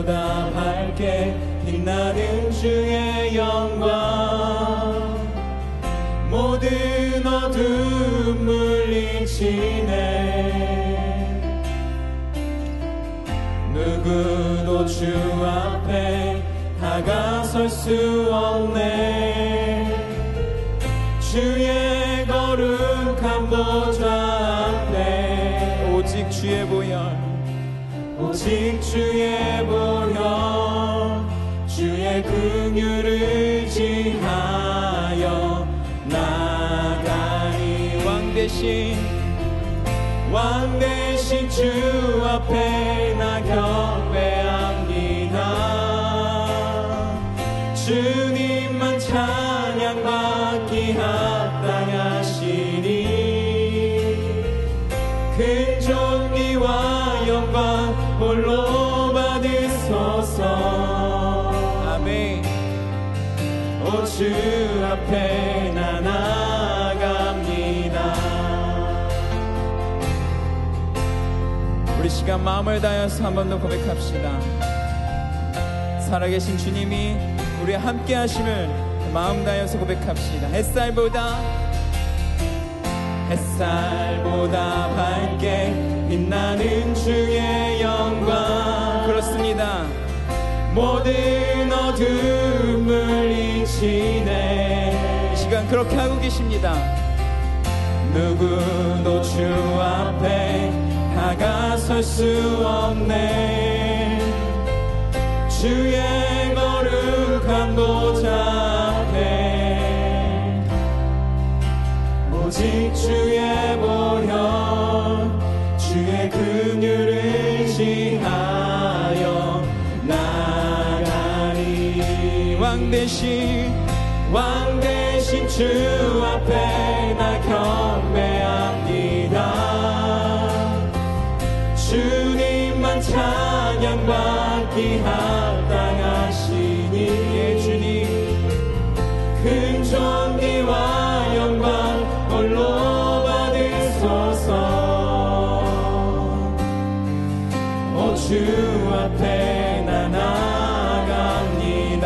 햇살보다 밝게 빛나는 주의 영광 모든 어둠 물리치네 누구도 주 앞에 다가설 수 없네 주의 거룩한 보좌 앞에 오직 주의 보혈 오직 주의 보혈 주의 긍휼을 의지하여 나가리 왕 대신 주 앞에 나 경배합니다 주님만 찬양받기 합당하시니 큰 존귀와 영광 홀로 받으소서 아멘 오 주 앞에 나 나갑니다 우리 시간 마음을 다해서 한 번 더 고백합시다 살아계신 주님이 우리와 함께 하심을 마음 다해서 고백합시다 햇살보다 밝게 빛나는 주의 영광 그렇습니다 모든 어둠을 이치네 이 시간 그렇게 하고 계십니다 누구도 주 앞에 다가설 수 없네 주의 거룩한 보좌 앞에 오직 주의 보혈 주의 긍휼을 의지하여 나가리 왕 대신 주 앞에 나 경배합니다 주님만 찬양받기 합당하시니 예 주님 큰 존귀와 영광 홀로 받으소서 오 주 앞에 나 나갑니다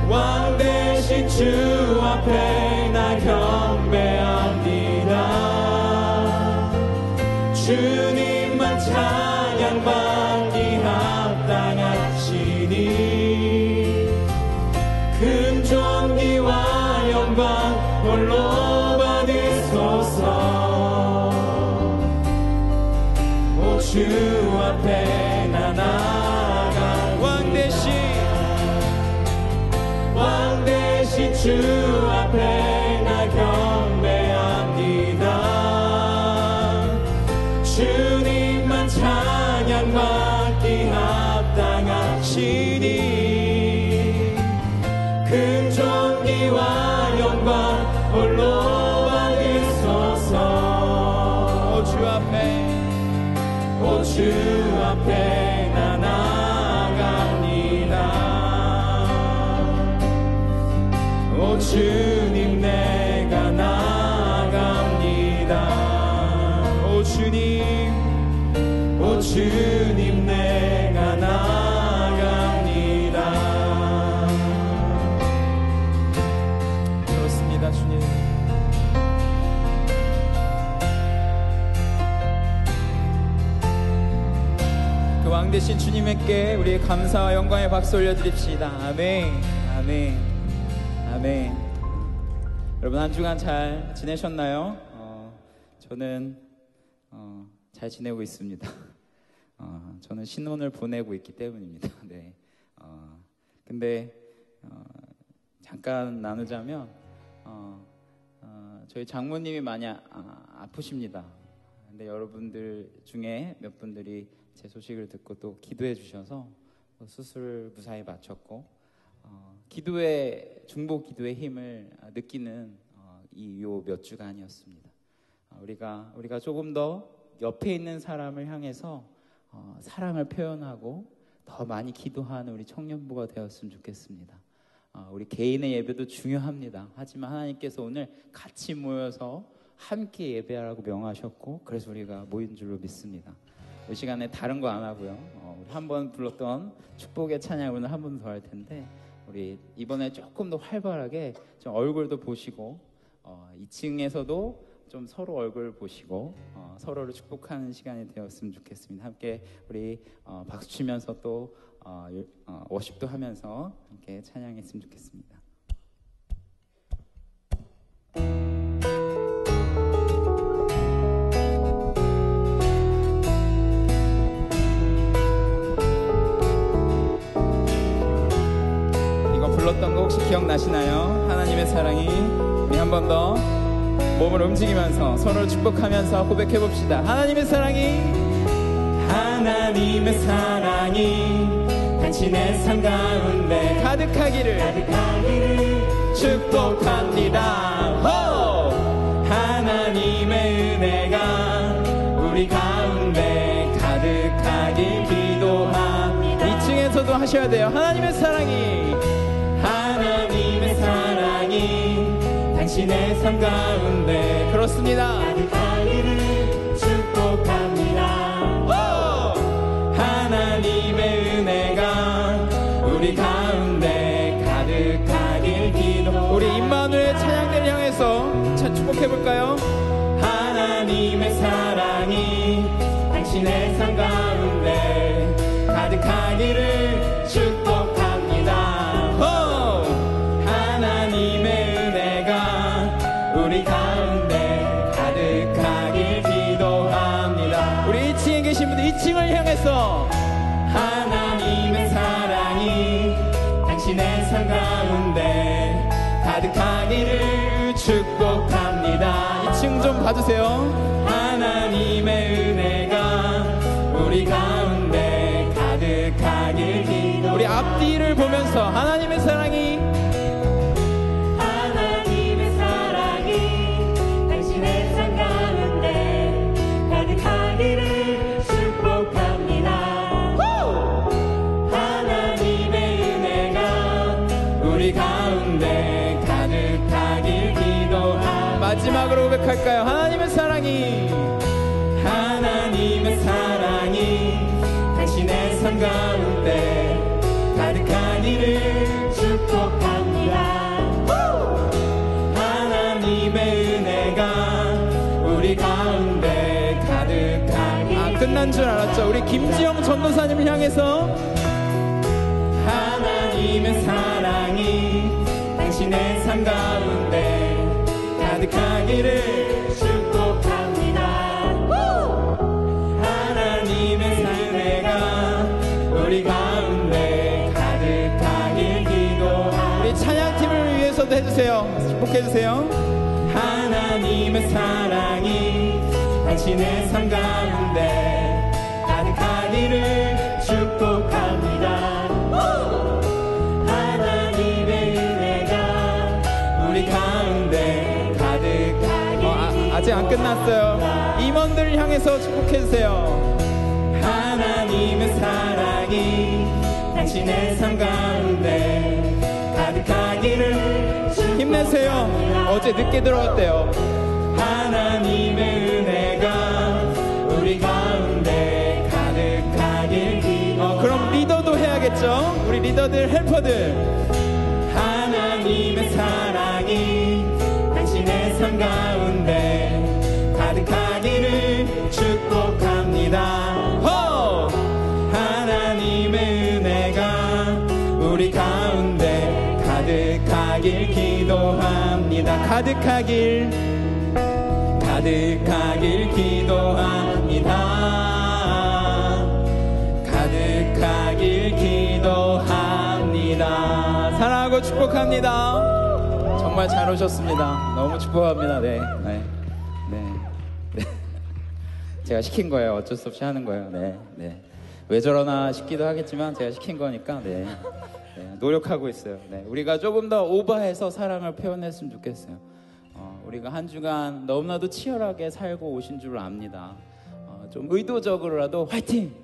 왕 대신 주 앞에 나 경배합니다 주님만 찬양받기 합당하시니 큰 존귀와 영광 홀로 받으소서 오 주 앞에 나 나가 왕 대신 주 앞에 나 경배합니다 주님만 찬양받기 합당하시니 큰 존귀와 영광 홀로 받으소서 오 주 앞에 나 나갑니다 오 주님 내가 나갑니다 오 주님 내가 나갑니다 그렇습니다 주님 그 왕 대신 주님께 우리의 감사와 영광의 박수 올려드립시다 아멘 아멘 아멘 여러분 한 주간 잘 지내셨나요? 저는 잘 지내고 있습니다 저는 신혼을 보내고 있기 때문입니다 네. 근데 잠깐 나누자면 저희 장모님이 많이 아프십니다 근데 여러분들 중에 몇 분들이 제 소식을 듣고 또 기도해 주셔서 수술 무사히 마쳤고 중보 기도의 힘을 느끼는 이 요 몇 주간이었습니다. 우리가 조금 더 옆에 있는 사람을 향해서 사랑을 표현하고 더 많이 기도하는 우리 청년부가 되었으면 좋겠습니다. 우리 개인의 예배도 중요합니다. 하지만 하나님께서 오늘 같이 모여서 함께 예배하라고 명하셨고 그래서 우리가 모인 줄로 믿습니다. 이 시간에 다른 거 안 하고요. 한 번 불렀던 축복의 찬양 오늘 한 번 더 할 텐데, 우리 이번에 조금 더 활발하게 좀 얼굴도 보시고 2층에서도 좀 서로 얼굴 보시고 서로를 축복하는 시간이 되었으면 좋겠습니다. 함께 우리 박수 치면서 또 워십도 하면서 함께 찬양했으면 좋겠습니다. 이거 불렀던 거 혹시 기억나시나요? 하나님의 사랑이. 우리 한 번 더 몸을 움직이면서 서로를 축복하면서 고백해 봅시다. 하나님의 사랑이, 하나님의 사랑이 당신의 삶 가운데 가득하기를 축복합니다. 호! 하나님의 은혜가 우리 가운데 가득하길 기도합니다. 2층에서도 하셔야 돼요. 하나님의 사랑이, 하나님의 사랑이 당신의 삶 가운데 그렇습니다. 가득하기를 축복합니다. 오! 하나님의 은혜가 우리 가운데 가득하길 기도. 우리 임마누엘 찬양대를 향해서 축복해볼까요? 하나님의 사랑이 당신의 삶 가운데 가득하기를 축복합니다. 오! 하나님의 우리 가운데 가득하길 기도합니다. 우리 2층에 계신 분들 2층을 향해서 하나님의 사랑이 당신의 삶 가운데 가득하기를 축복합니다. 2층 좀 봐주세요. 하나님의 은혜가 우리 가운데 가득하길 기도. 우리 앞뒤를 보면서 하나님의 사랑이, 마지막으로 고백할까요? 하나님의 사랑이, 하나님의 사랑이 당신의 삶 가운데 가득하기를 축복합니다. 하나님의 은혜가 우리 가운데 가득하기를. 끝난 줄 알았죠? 우리 김지영 전도사님을 향해서 하나님의 사랑이 당신의 삶 가운데 가득하기를 축복합니다. 하나님의 은혜가 우리 가운데 가득하길 기도합니다. 우리 찬양팀을 위해서도 해주세요. 축복해주세요. 하나님의 사랑이 당신의 삶 가운데 가득하기를 축복합니다. 하나님의 은혜가 우리 가운데 아직 안 끝났어요. 임원들을 향해서 축복해주세요. 하나님의 사랑이 당신의 삶 가운데 가득하기를 축복합니다. 힘내세요. 어제 늦게 들어왔대요. 하나님의 은혜가 우리 가운데 가득하길 기도. 그럼 리더도 해야겠죠? 우리 리더들, 헬퍼들. 하나님의 사랑이 당신의 삶 가운데 가득하기를 축복합니다. 호! 하나님의 은혜가 우리 가운데 가득하길 기도합니다. 가득하길 기도합니다. 가득하길 기도합니다. 사랑하고 축복합니다. 정말 잘 오셨습니다. 너무 축복합니다. 네. 제가 시킨 거예요. 어쩔 수 없이 하는 거예요. 네. 왜 저러나 싶기도 하겠지만 제가 시킨 거니까 노력하고 있어요. 우리가 조금 더 오버해서 사랑을 표현했으면 좋겠어요. 우리가 한 주간 너무나도 치열하게 살고 오신 줄 압니다. 좀 의도적으로라도 화이팅!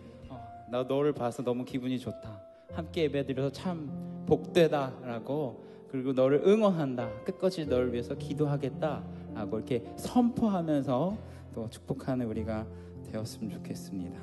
나 너를 봐서 너무 기분이 좋다. 함께 예배드려서 참 복되다라고, 그리고 너를 응원한다. 끝까지 너를 위해서 기도하겠다라고 이렇게 선포하면서 또 축복하는 우리가 되었으면 좋겠습니다.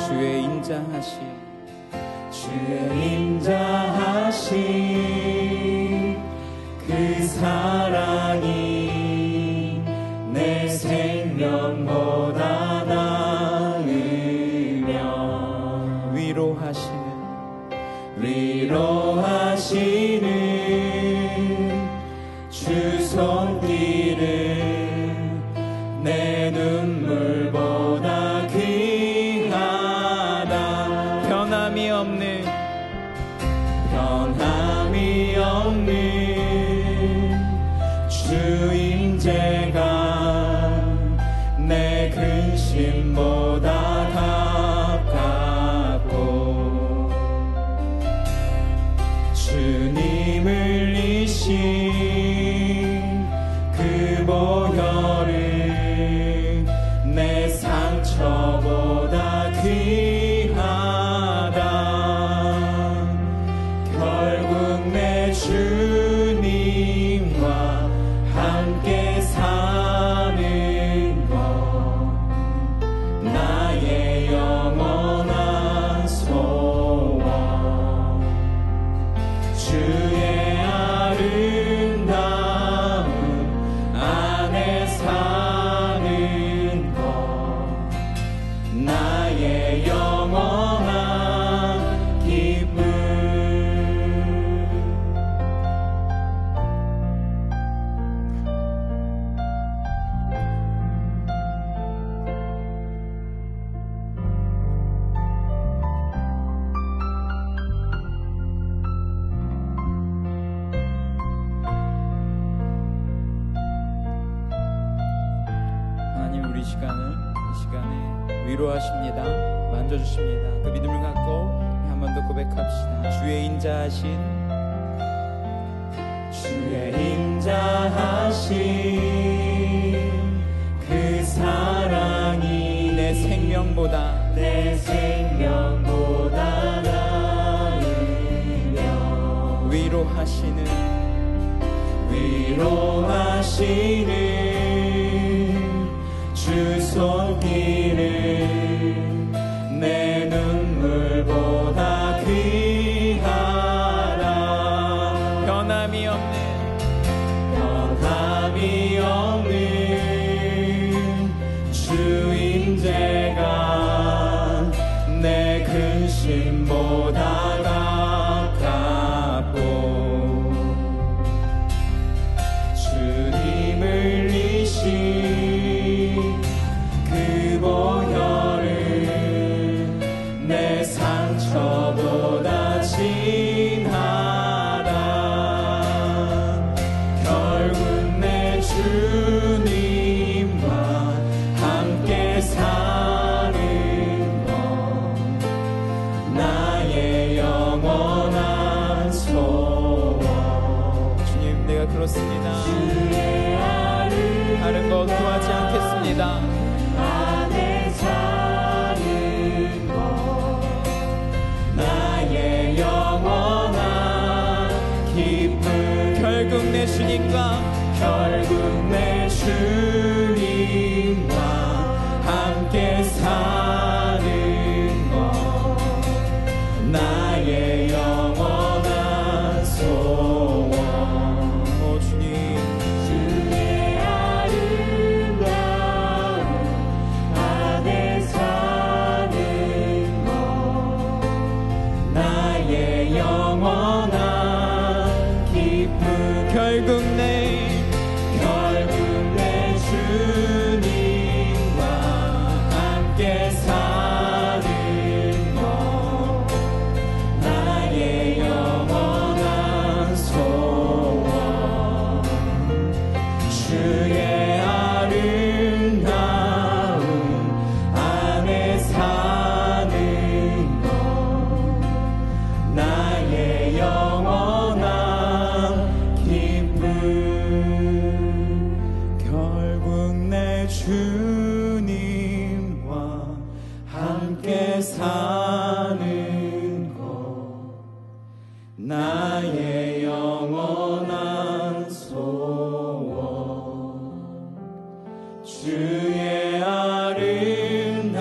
주의 인자하신 그 사랑이 내 생명보다 나으며 위로하시는 주 손길은 내 눈물보다 귀하다. 변함이 없는 주 임재가 내 근심보다 가깝고 주님을 이신 그 보혈은 내 상처보다 귀하다. 결국 내 주님과 함께 사는 것 나의 영원한 소원. 주의 아름다움 안에 사는 것 나의 영원한 기쁨. 하나님, 우리 이 시간에 위로하십니다. 만져주십니다. 그 믿음을 갖고 한 번 더 고백합시다. 주의 인자하신 그 사랑이 내 생명보다 나으며 위로하시는 주 손길은 내 눈물보다 귀하다. 변함이 없는 주 임재가 내 근심보다 가깝고 주님을 이신 그 보혈은 내 상처보다 진하다. 결국 내 주님과 함께 사는 것 나의 영원한 소원. 주님, 내가 그렇습니다. 다른 것 구하지 않겠습니다. 안에 사는 것 나의 영원한 기쁨. 결국 내 주님과 함께 사는 것 나의 영원한 소원. 오 주님, 주의 아름다움 안에 사는 것 나의 영원한 기쁨. 결국 내 주님과 함께 사는 것 나의 영원한 소원. 주의 아름다움 안에 사는 것 나의 영원한 기쁨. 결국 내 주님과 함께 사는 것 나의 영원한 소원. 주의 아름다움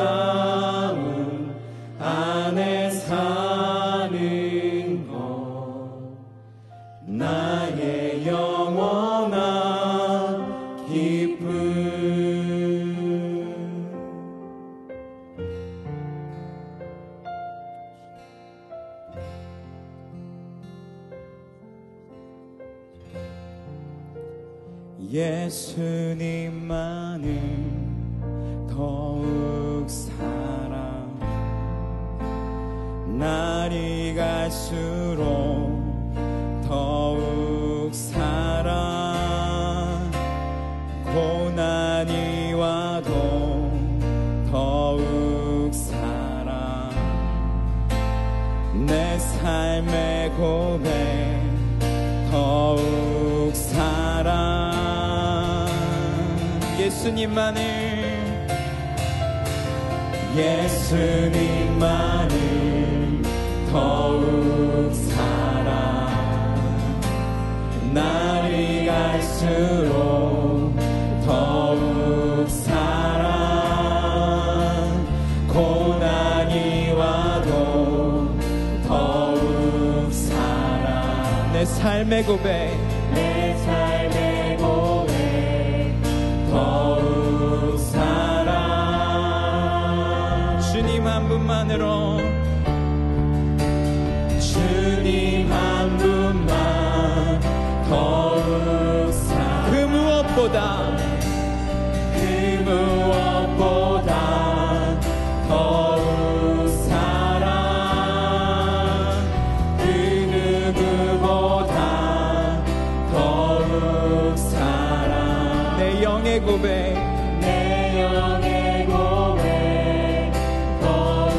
예수님만을 더욱 사랑 날이 갈수록 더욱 사랑 고난이 와도 더욱 사랑 내 삶의 고백 더욱 사랑 예수님만을 더욱 사랑 날이 갈수록 더욱 사랑 고난이 와도 더욱 사랑 내 삶의 고백 더욱 사랑 주님 한 분만으로 주님 한 분만 더욱 사랑 그 무엇보다 더욱 사랑 그 누구보다 더욱 사랑 내 영의 고백 더욱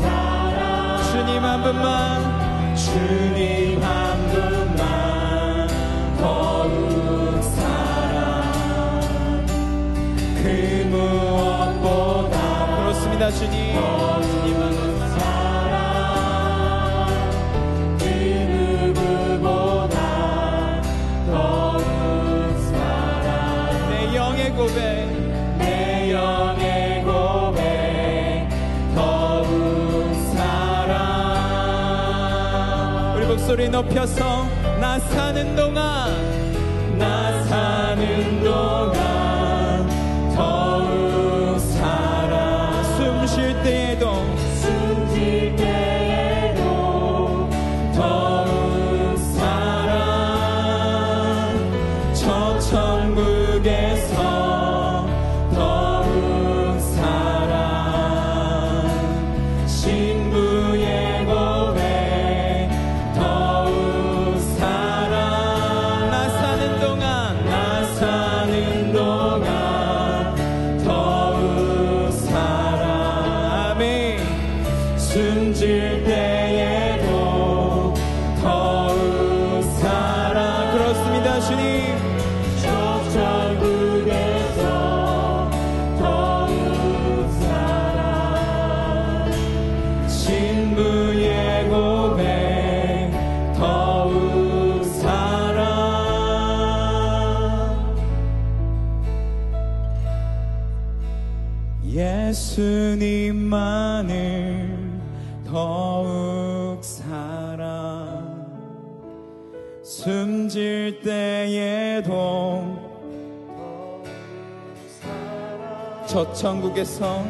사랑 주님 한 분만 더욱 사랑 그 무엇보다 그렇습니다 주님 그 누구보다 더욱 사랑 내 영의 고백 더욱 사랑 우리 목소리 높여서 나 사는 동안 더욱 사랑 숨 쉴 때에도 더욱 사랑 저 천국에서 더욱 사랑 신부의 고백 더욱 사랑 나 사는 동안 더욱 사랑 아멘 숨질 때에도 더욱 사랑 그렇습니다 주님 천국에서 더욱 사랑 신부의 고백 더욱 사랑 예수님만을 더욱 사랑 숨질 때에도 저 천국에서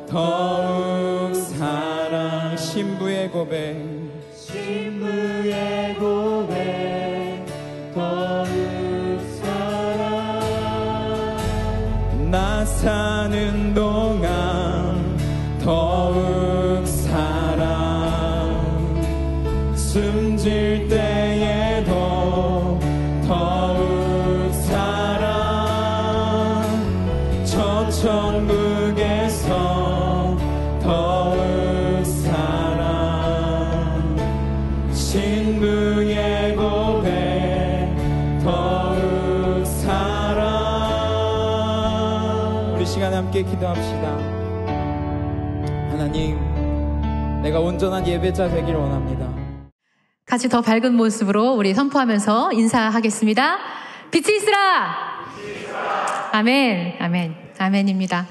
더욱 사랑 신부의 고백 더욱 사랑 나 사는 동안 더욱 사랑 숨질 때에도 더욱 사랑 저 천국에서 더욱 사랑 신부의 고백 더욱 사랑 우리 시간 함께 기도합시다. 하나님 내가 온전한 예배자 되기를 원합니다. 같이 더 밝은 모습으로 우리 선포하면서 인사하겠습니다. 빛이 있으라! 아멘, 아멘, 아멘입니다.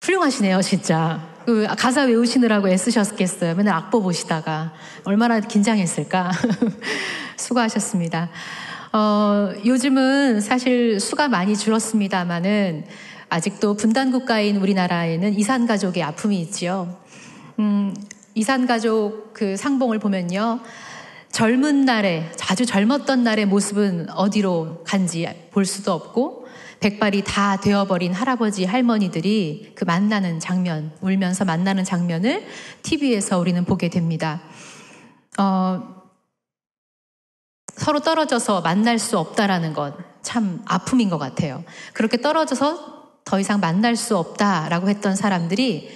훌륭하시네요, 진짜. 그 가사 외우시느라고 애쓰셨겠어요. 맨날 악보 보시다가. 얼마나 긴장했을까. 수고하셨습니다. 요즘은 사실 수가 많이 줄었습니다만은 아직도 분단 국가인 우리나라에는 이산 가족의 아픔이 있지요. 이산가족 그 상봉을 보면요. 젊은 날에, 아주 젊었던 날의 모습은 어디로 간지 볼 수도 없고, 백발이 다 되어버린 할아버지, 할머니들이 그 만나는 장면, 울면서 만나는 장면을 TV에서 우리는 보게 됩니다. 서로 떨어져서 만날 수 없다라는 것, 참 아픔인 것 같아요. 그렇게 떨어져서 더 이상 만날 수 없다라고 했던 사람들이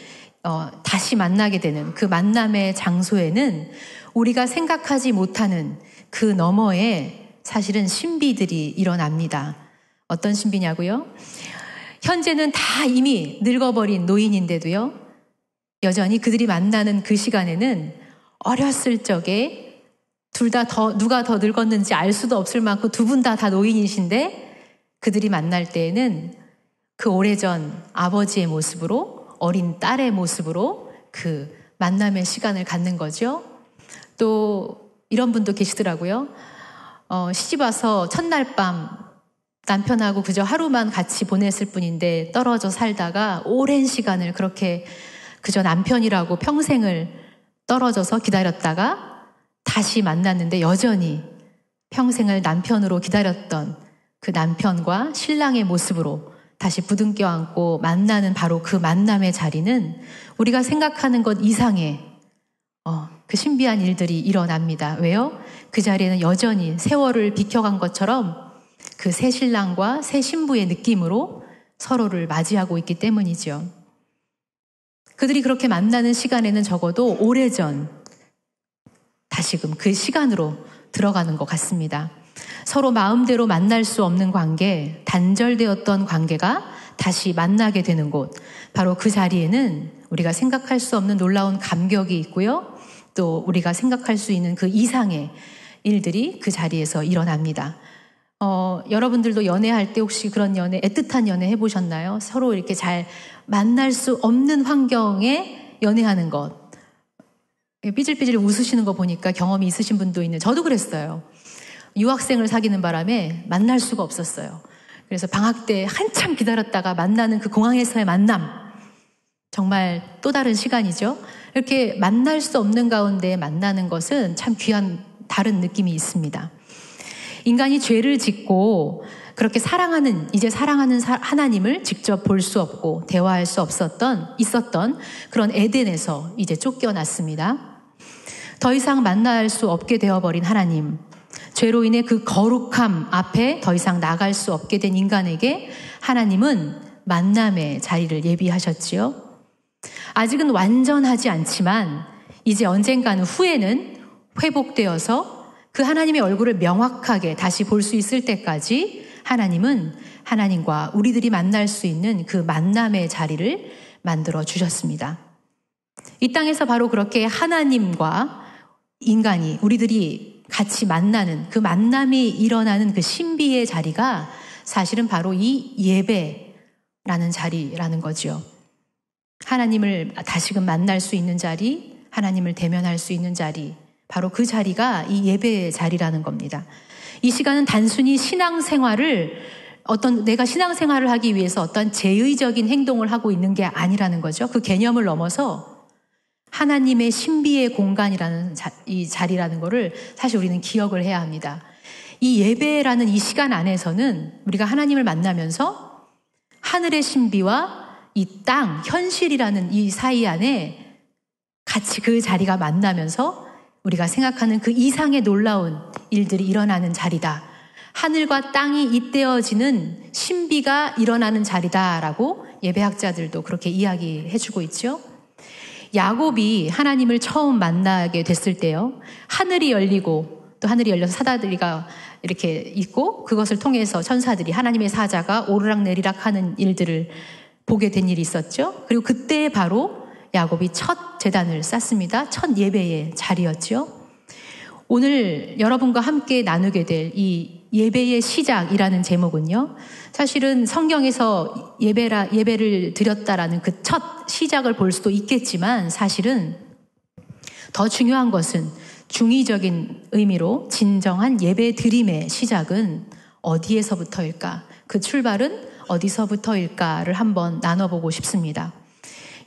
다시 만나게 되는 그 만남의 장소에는 우리가 생각하지 못하는 그 너머에 사실은 신비들이 일어납니다. 어떤 신비냐고요? 현재는 다 이미 늙어버린 노인인데도요, 여전히 그들이 만나는 그 시간에는 어렸을 적에 둘 다 누가 더 늙었는지 알 수도 없을 만큼 두 분 다 노인이신데 그들이 만날 때에는 그 오래전 아버지의 모습으로, 어린 딸의 모습으로 그 만남의 시간을 갖는 거죠. 또 이런 분도 계시더라고요. 시집 와서 첫날 밤 남편하고 그저 하루만 같이 보냈을 뿐인데 떨어져 살다가 오랜 시간을 그렇게 그저 남편이라고 평생을 떨어져서 기다렸다가 다시 만났는데 여전히 평생을 남편으로 기다렸던 그 남편과 신랑의 모습으로 다시 부둥켜 안고 만나는 바로 그 만남의 자리는 우리가 생각하는 것 이상의 그 신비한 일들이 일어납니다. 왜요? 그 자리에는 여전히 세월을 비켜간 것처럼 그 새 신랑과 새 신부의 느낌으로 서로를 맞이하고 있기 때문이죠. 그들이 그렇게 만나는 시간에는 적어도 오래전, 다시금 그 시간으로 들어가는 것 같습니다. 서로 마음대로 만날 수 없는 관계, 단절되었던 관계가 다시 만나게 되는 곳, 바로 그 자리에는 우리가 생각할 수 없는 놀라운 감격이 있고요. 또 우리가 생각할 수 있는 그 이상의 일들이 그 자리에서 일어납니다. 여러분들도 연애할 때 혹시 그런 연애, 애틋한 연애 해보셨나요? 서로 이렇게 잘 만날 수 없는 환경에 연애하는 것. 삐질삐질 웃으시는 거 보니까 경험이 있으신 분도 있는, 저도 그랬어요. 유학생을 사귀는 바람에 만날 수가 없었어요. 그래서 방학 때 한참 기다렸다가 만나는 그 공항에서의 만남, 정말 또 다른 시간이죠. 이렇게 만날 수 없는 가운데 만나는 것은 참 귀한 다른 느낌이 있습니다. 인간이 죄를 짓고 그렇게 이제 사랑하는 하나님을 직접 볼 수 없고 대화할 수 있었던 그런 에덴에서 이제 쫓겨났습니다. 더 이상 만날 수 없게 되어버린 하나님, 죄로 인해 그 거룩함 앞에 더 이상 나갈 수 없게 된 인간에게 하나님은 만남의 자리를 예비하셨지요. 아직은 완전하지 않지만 이제 언젠가는 후에는 회복되어서 그 하나님의 얼굴을 명확하게 다시 볼 수 있을 때까지 하나님은 하나님과 우리들이 만날 수 있는 그 만남의 자리를 만들어 주셨습니다. 이 땅에서 바로 그렇게 하나님과 인간이, 우리들이 같이 만나는 그 만남이 일어나는 그 신비의 자리가 사실은 바로 이 예배라는 자리라는 거죠. 하나님을 다시금 만날 수 있는 자리, 하나님을 대면할 수 있는 자리, 바로 그 자리가 이 예배의 자리라는 겁니다. 이 시간은 단순히 내가 신앙생활을 하기 위해서 어떤 제의적인 행동을 하고 있는 게 아니라는 거죠. 그 개념을 넘어서 하나님의 신비의 공간이라는 이 자리라는 거를 사실 우리는 기억을 해야 합니다. 이 예배라는 이 시간 안에서는 우리가 하나님을 만나면서 하늘의 신비와 이 땅, 현실이라는 이 사이 안에 같이 그 자리가 만나면서 우리가 생각하는 그 이상의 놀라운 일들이 일어나는 자리다. 하늘과 땅이 잇대어지는 신비가 일어나는 자리다라고 예배학자들도 그렇게 이야기해주고 있죠. 야곱이 하나님을 처음 만나게 됐을 때요, 하늘이 열리고 또 하늘이 열려서 사다리가 이렇게 있고 그것을 통해서 천사들이, 하나님의 사자가 오르락내리락 하는 일들을 보게 된 일이 있었죠. 그리고 그때 바로 야곱이 첫 제단을 쌓습니다. 첫 예배의 자리였죠. 오늘 여러분과 함께 나누게 될 이 예배의 시작이라는 제목은요, 사실은 성경에서 예배를 드렸다라는 그 첫 시작을 볼 수도 있겠지만 사실은 더 중요한 것은 중의적인 의미로 진정한 예배 드림의 시작은 어디에서부터일까? 그 출발은 어디서부터일까를 한번 나눠보고 싶습니다.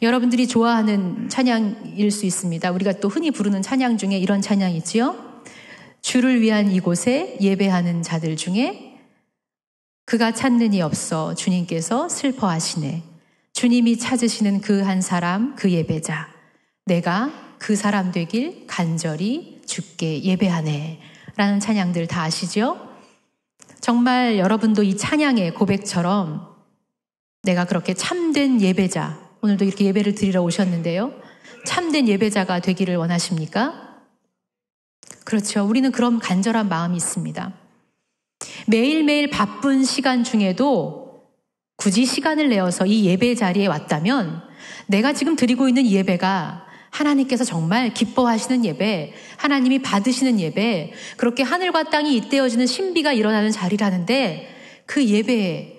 여러분들이 좋아하는 찬양일 수 있습니다. 우리가 또 흔히 부르는 찬양 중에 이런 찬양이 있지요. 주를 위한 이곳에 예배하는 자들 중에 그가 찾는 이 없어 주님께서 슬퍼하시네. 주님이 찾으시는 그 한 사람, 그 예배자. 내가 그 사람 되길 간절히 주께 예배하네. 라는 찬양들 다 아시죠? 정말 여러분도 이 찬양의 고백처럼 내가 그렇게 참된 예배자, 오늘도 이렇게 예배를 드리러 오셨는데요. 참된 예배자가 되기를 원하십니까? 그렇죠. 우리는 그런 간절한 마음이 있습니다. 매일매일 바쁜 시간 중에도 굳이 시간을 내어서 이 예배 자리에 왔다면 내가 지금 드리고 있는 예배가 하나님께서 정말 기뻐하시는 예배, 하나님이 받으시는 예배, 그렇게 하늘과 땅이 잇대어지는 신비가 일어나는 자리라는데 그 예배를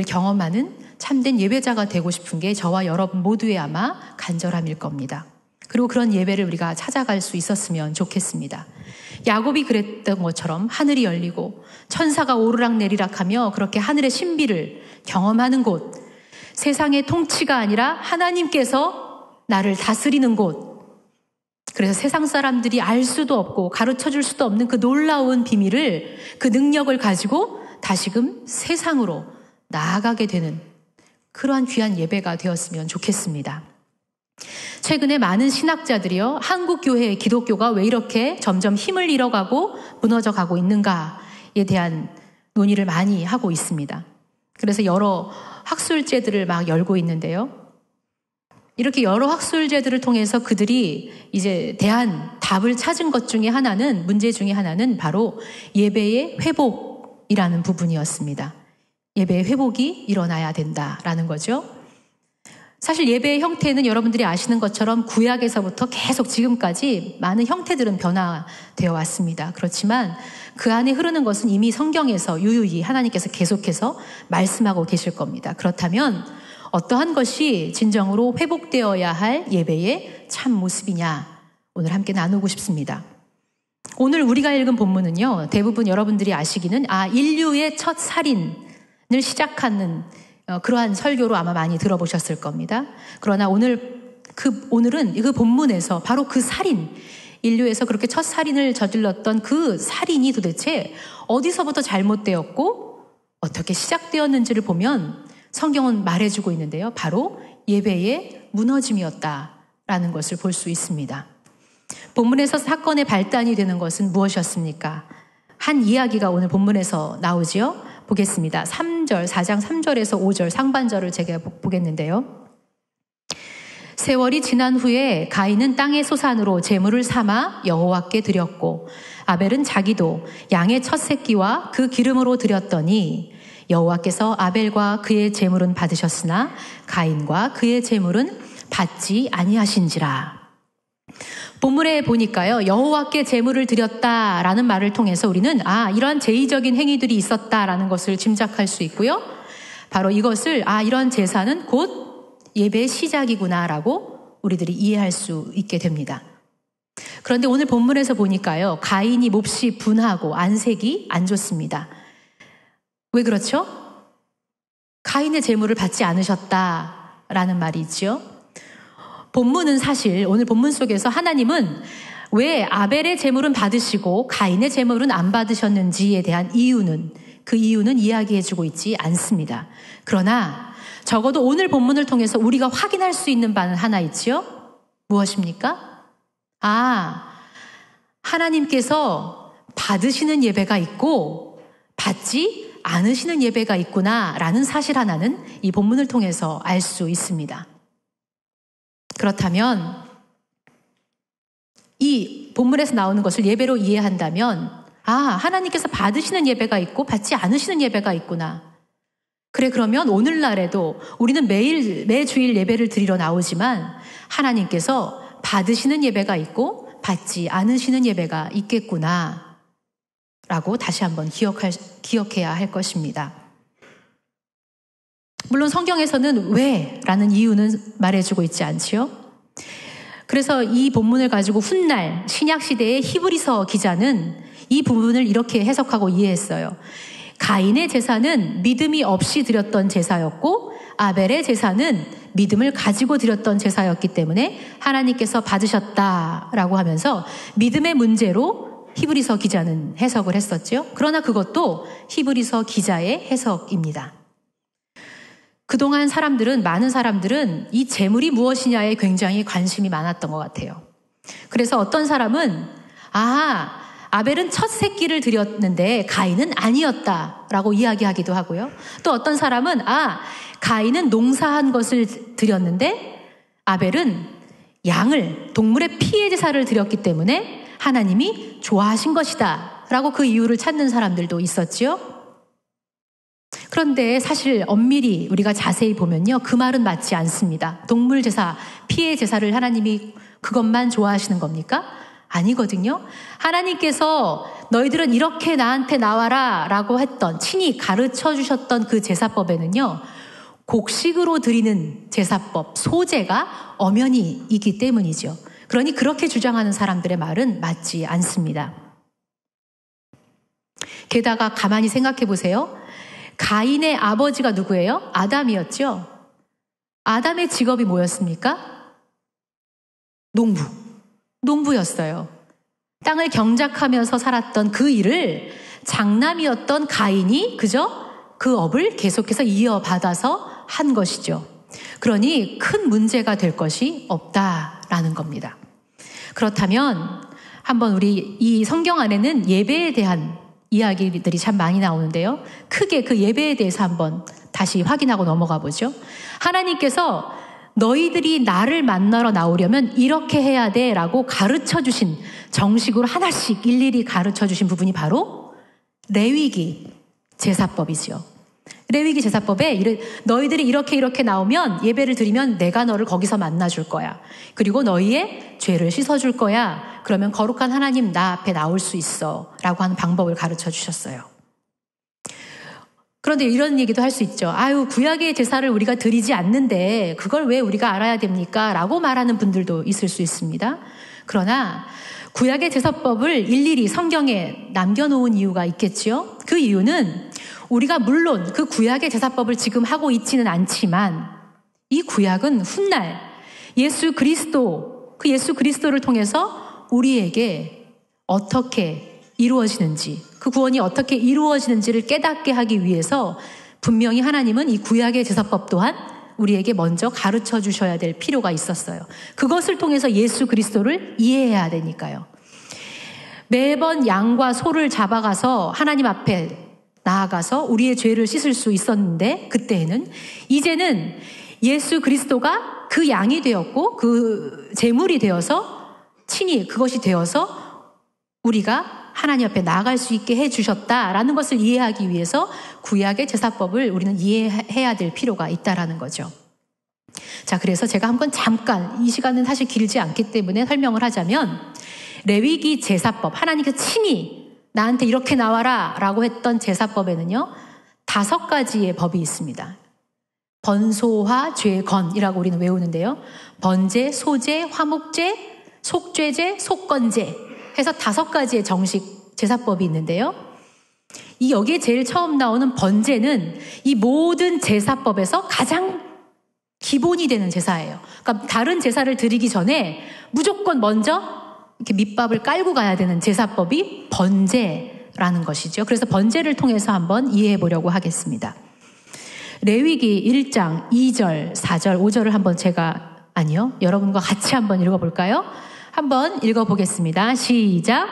경험하는 참된 예배자가 되고 싶은 게 저와 여러분 모두의 아마 간절함일 겁니다. 그리고 그런 예배를 우리가 찾아갈 수 있었으면 좋겠습니다. 야곱이 그랬던 것처럼 하늘이 열리고 천사가 오르락내리락하며 그렇게 하늘의 신비를 경험하는 곳, 세상의 통치가 아니라 하나님께서 나를 다스리는 곳, 그래서 세상 사람들이 알 수도 없고 가르쳐줄 수도 없는 그 놀라운 비밀을, 그 능력을 가지고 다시금 세상으로 나아가게 되는 그러한 귀한 예배가 되었으면 좋겠습니다. 최근에 많은 신학자들이요, 한국 교회, 기독교가 왜 이렇게 점점 힘을 잃어가고 무너져가고 있는가에 대한 논의를 많이 하고 있습니다. 그래서 여러 학술제들을 막 열고 있는데요. 이렇게 여러 학술제들을 통해서 그들이 이제 대한 답을 찾은 것 중에 하나는, 문제 중에 하나는 바로 예배의 회복이라는 부분이었습니다. 예배의 회복이 일어나야 된다라는 거죠. 사실 예배의 형태는 여러분들이 아시는 것처럼 구약에서부터 계속 지금까지 많은 형태들은 변화되어 왔습니다. 그렇지만 그 안에 흐르는 것은 이미 성경에서 유유히 하나님께서 계속해서 말씀하고 계실 겁니다. 그렇다면 어떠한 것이 진정으로 회복되어야 할 예배의 참 모습이냐, 오늘 함께 나누고 싶습니다. 오늘 우리가 읽은 본문은요, 대부분 여러분들이 아시기는 인류의 첫 살인을 시작하는 그러한 설교로 아마 많이 들어보셨을 겁니다. 그러나 오늘은 그 본문에서 바로 그 살인, 인류에서 그렇게 첫 살인을 저질렀던 그 살인이 도대체 어디서부터 잘못되었고 어떻게 시작되었는지를 보면 성경은 말해주고 있는데요. 바로 예배의 무너짐이었다라는 것을 볼 수 있습니다. 본문에서 사건의 발단이 되는 것은 무엇이었습니까? 한 이야기가 오늘 본문에서 나오지요. 보겠습니다. 4장 3절에서 5절 상반절을 제가 보겠는데요. 세월이 지난 후에 가인은 땅의 소산으로 제물을 삼아 여호와께 드렸고 아벨은 자기도 양의 첫 새끼와 그 기름으로 드렸더니 여호와께서 아벨과 그의 제물은 받으셨으나 가인과 그의 제물은 받지 아니하신지라. 본문에 보니까요, 여호와께 제물을 드렸다라는 말을 통해서 우리는 이러한 제의적인 행위들이 있었다라는 것을 짐작할 수 있고요. 바로 이것을 이런 제사는 곧 예배의 시작이구나라고 우리들이 이해할 수 있게 됩니다. 그런데 오늘 본문에서 보니까요, 가인이 몹시 분하고 안색이 안 좋습니다. 왜 그렇죠? 가인의 제물을 받지 않으셨다라는 말이 있죠. 본문은 사실 오늘 본문 속에서 하나님은 왜 아벨의 제물은 받으시고 가인의 제물은 안 받으셨는지에 대한 그 이유는 이야기해주고 있지 않습니다. 그러나 적어도 오늘 본문을 통해서 우리가 확인할 수 있는 바는 하나 있지요. 무엇입니까? 하나님께서 받으시는 예배가 있고 받지 않으시는 예배가 있구나라는 사실 하나는 이 본문을 통해서 알 수 있습니다. 그렇다면 이 본문에서 나오는 것을 예배로 이해한다면 하나님께서 받으시는 예배가 있고 받지 않으시는 예배가 있구나. 그래, 그러면 오늘날에도 우리는 매주일 예배를 드리러 나오지만 하나님께서 받으시는 예배가 있고 받지 않으시는 예배가 있겠구나 라고 다시 한번 기억해야 할 것입니다. 물론 성경에서는 왜? 라는 이유는 말해주고 있지 않지요. 그래서 이 본문을 가지고 훗날 신약시대의 히브리서 기자는 이 부분을 이렇게 해석하고 이해했어요. 가인의 제사는 믿음이 없이 드렸던 제사였고 아벨의 제사는 믿음을 가지고 드렸던 제사였기 때문에 하나님께서 받으셨다라고 하면서 믿음의 문제로 히브리서 기자는 해석을 했었죠. 그러나 그것도 히브리서 기자의 해석입니다. 그동안 많은 사람들은 이 재물이 무엇이냐에 굉장히 관심이 많았던 것 같아요. 그래서 어떤 사람은 아벨은 첫 새끼를 드렸는데 가인은 아니었다라고 이야기하기도 하고요. 또 어떤 사람은 가인은 농사한 것을 드렸는데 아벨은 동물의 피의 제사를 드렸기 때문에 하나님이 좋아하신 것이다 라고 그 이유를 찾는 사람들도 있었지요. 그런데 사실 엄밀히 우리가 자세히 보면요, 그 말은 맞지 않습니다. 동물 제사, 피의 제사를 하나님이 그것만 좋아하시는 겁니까? 아니거든요. 하나님께서 너희들은 이렇게 나한테 나와라 라고 했던, 친히 가르쳐 주셨던 그 제사법에는요, 곡식으로 드리는 제사법, 소제가 엄연히 있기 때문이죠. 그러니 그렇게 주장하는 사람들의 말은 맞지 않습니다. 게다가 가만히 생각해 보세요. 가인의 아버지가 누구예요? 아담이었죠. 아담의 직업이 뭐였습니까? 농부였어요. 땅을 경작하면서 살았던 그 일을 장남이었던 가인이 그 업을 계속해서 이어받아서 한 것이죠. 그러니 큰 문제가 될 것이 없다라는 겁니다. 그렇다면 한번 우리 이 성경 안에는 예배에 대한 이야기들이 참 많이 나오는데요. 크게 그 예배에 대해서 한번 다시 확인하고 넘어가 보죠. 하나님께서 너희들이 나를 만나러 나오려면 이렇게 해야 돼 라고 가르쳐 주신, 정식으로 하나씩 일일이 가르쳐 주신 부분이 바로 레위기 제사법이죠. 레위기 제사법에 너희들이 이렇게 나오면, 예배를 드리면 내가 너를 거기서 만나줄 거야. 그리고 너희의 죄를 씻어줄 거야. 그러면 거룩한 하나님 나 앞에 나올 수 있어 라고 하는 방법을 가르쳐 주셨어요. 그런데 이런 얘기도 할 수 있죠. 구약의 제사를 우리가 드리지 않는데 그걸 왜 우리가 알아야 됩니까? 라고 말하는 분들도 있을 수 있습니다. 그러나 구약의 제사법을 일일이 성경에 남겨놓은 이유가 있겠지요. 그 이유는 우리가 물론 그 구약의 제사법을 지금 하고 있지는 않지만 이 구약은 훗날 예수 그리스도를 통해서 우리에게 어떻게 이루어지는지, 그 구원이 어떻게 이루어지는지를 깨닫게 하기 위해서 분명히 하나님은 이 구약의 제사법 또한 우리에게 먼저 가르쳐 주셔야 될 필요가 있었어요. 그것을 통해서 예수 그리스도를 이해해야 되니까요. 매번 양과 소를 잡아가서 하나님 앞에 나아가서 우리의 죄를 씻을 수 있었는데, 그때에는 이제는 예수 그리스도가 그 양이 되었고 그 제물이 되어서, 친히 그것이 되어서 우리가 하나님 앞에 나아갈 수 있게 해주셨다라는 것을 이해하기 위해서 구약의 제사법을 우리는 이해해야 될 필요가 있다라는 거죠. 자, 그래서 제가 한번 잠깐, 이 시간은 사실 길지 않기 때문에 설명을 하자면, 레위기 제사법, 하나님께서 친히 나한테 이렇게 나와라 라고 했던 제사법에는요, 5가지의 법이 있습니다. 번소화, 죄건이라고 우리는 외우는데요. 번제, 소제, 화목제, 속죄제, 속건제 해서 5가지의 정식 제사법이 있는데요. 여기에 제일 처음 나오는 번제는 이 모든 제사법에서 가장 기본이 되는 제사예요. 그러니까 다른 제사를 드리기 전에 무조건 먼저 이렇게 밑밥을 깔고 가야 되는 제사법이 번제라는 것이죠. 그래서 번제를 통해서 한번 이해해 보려고 하겠습니다. 레위기 1장 2절, 4절, 5절을 한번 여러분과 같이 한번 읽어볼까요? 한번 읽어보겠습니다. 시작.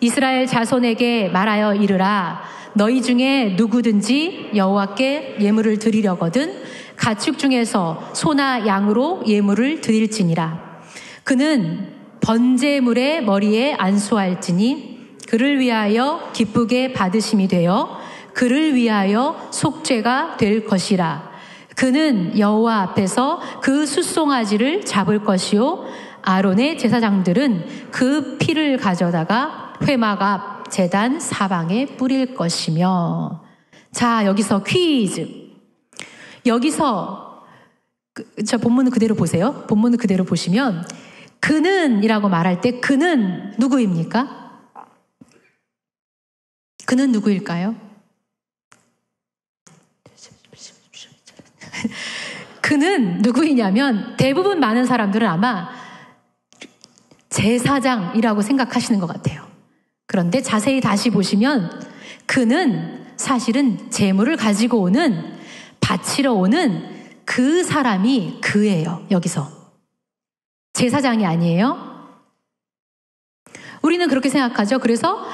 이스라엘 자손에게 말하여 이르라. 너희 중에 누구든지 여호와께 예물을 드리려거든 가축 중에서 소나 양으로 예물을 드릴지니라. 그는 번제물의 머리에 안수할지니 그를 위하여 기쁘게 받으심이 되어 그를 위하여 속죄가 될 것이라. 그는 여호와 앞에서 그 숫송아지를 잡을 것이요 아론의 제사장들은 그 피를 가져다가 회막 앞 제단 사방에 뿌릴 것이며. 자, 여기서 퀴즈. 여기서 본문을 그대로 보세요. 본문을 그대로 보시면 그는 이라고 말할 때 그는 누구입니까? 그는 누구일까요? 그는 누구이냐면 대부분 많은 사람들은 아마 제사장이라고 생각하시는 것 같아요. 그런데 자세히 다시 보시면 그는 사실은 제물을 가지고 오는, 바치러 오는 그 사람이 그예요. 여기서 제사장이 아니에요. 우리는 그렇게 생각하죠. 그래서